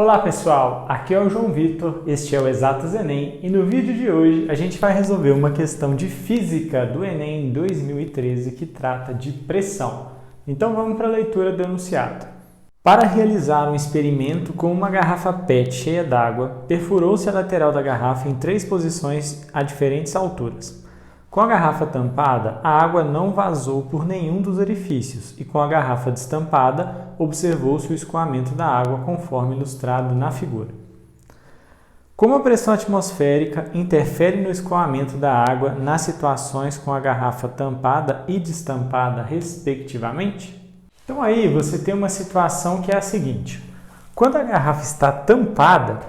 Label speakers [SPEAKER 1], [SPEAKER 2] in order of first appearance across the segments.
[SPEAKER 1] Olá pessoal, aqui é o João Vitor, este é o Exatos Enem e no vídeo de hoje a gente vai resolver uma questão de física do Enem 2013 que trata de pressão. Então vamos para a leitura do enunciado. Para realizar um experimento com uma garrafa PET cheia d'água, perfurou-se a lateral da garrafa em 3 posições a diferentes alturas. Com a garrafa tampada, a água não vazou por nenhum dos orifícios e com a garrafa destampada, observou-se o escoamento da água conforme ilustrado na figura. Como a pressão atmosférica interfere no escoamento da água nas situações com a garrafa tampada e destampada, respectivamente? Então aí você tem uma situação que é a seguinte: quando a garrafa está tampada,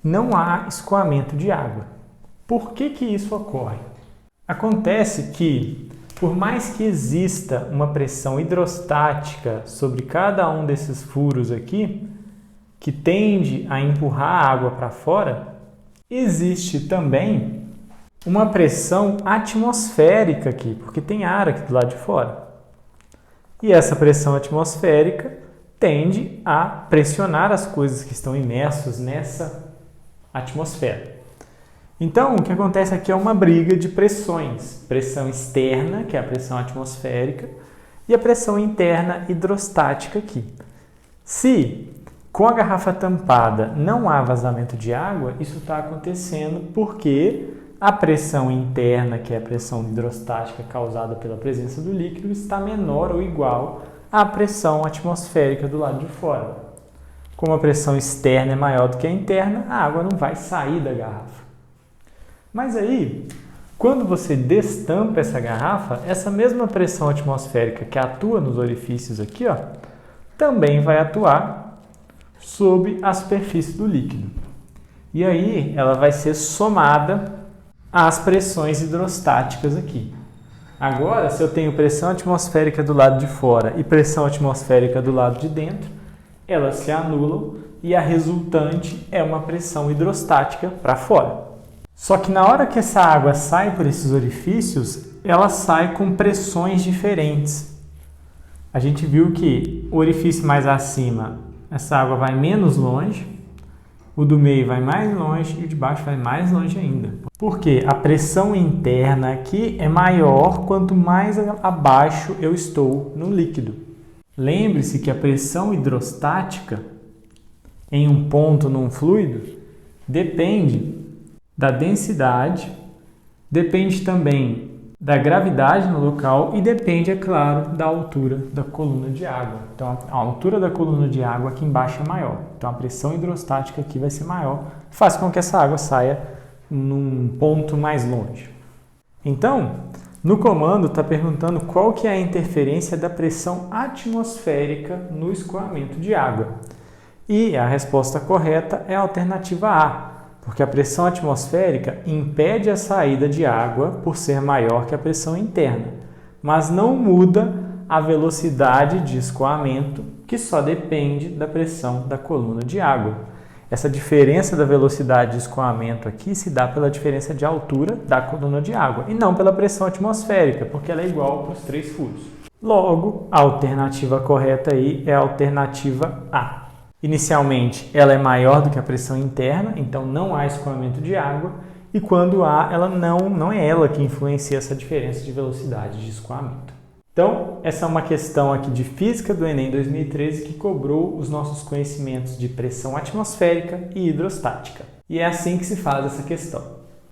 [SPEAKER 1] não há escoamento de água. Por que isso ocorre? Acontece que, por mais que exista uma pressão hidrostática sobre cada um desses furos aqui, que tende a empurrar a água para fora, existe também uma pressão atmosférica aqui, porque tem ar aqui do lado de fora. E essa pressão atmosférica tende a pressionar as coisas que estão imersas nessa atmosfera. Então, o que acontece aqui é uma briga de pressões. Pressão externa, que é a pressão atmosférica, e a pressão interna hidrostática aqui. Se com a garrafa tampada não há vazamento de água, isso está acontecendo porque a pressão interna, que é a pressão hidrostática causada pela presença do líquido, está menor ou igual à pressão atmosférica do lado de fora. Como a pressão externa é maior do que a interna, a água não vai sair da garrafa. Mas aí, quando você destampa essa garrafa, essa mesma pressão atmosférica que atua nos orifícios aqui, ó, também vai atuar sobre a superfície do líquido. E aí ela vai ser somada às pressões hidrostáticas aqui. Agora, se eu tenho pressão atmosférica do lado de fora e pressão atmosférica do lado de dentro, elas se anulam e a resultante é uma pressão hidrostática para fora. Só que na hora que essa água sai por esses orifícios, ela sai com pressões diferentes. A gente viu que o orifício mais acima, essa água vai menos longe, o do meio vai mais longe e o de baixo vai mais longe ainda. Porque a pressão interna aqui é maior quanto mais abaixo eu estou no líquido. Lembre-se que a pressão hidrostática em um ponto num fluido depende da densidade, depende também da gravidade no local e depende, é claro, da altura da coluna de água. Então, a altura da coluna de água aqui embaixo é maior. Então, a pressão hidrostática aqui vai ser maior, faz com que essa água saia num ponto mais longe. Então, no comando está perguntando qual que é a interferência da pressão atmosférica no escoamento de água. E a resposta correta é a alternativa A, porque a pressão atmosférica impede a saída de água por ser maior que a pressão interna, mas não muda a velocidade de escoamento, que só depende da pressão da coluna de água. Essa diferença da velocidade de escoamento aqui se dá pela diferença de altura da coluna de água e não pela pressão atmosférica, porque ela é igual para os 3 furos. Logo, a alternativa correta aí é a alternativa A. Inicialmente, ela é maior do que a pressão interna, então não há escoamento de água, e quando há, ela não é ela que influencia essa diferença de velocidade de escoamento. Então, essa é uma questão aqui de física do Enem 2013 que cobrou os nossos conhecimentos de pressão atmosférica e hidrostática. E é assim que se faz essa questão.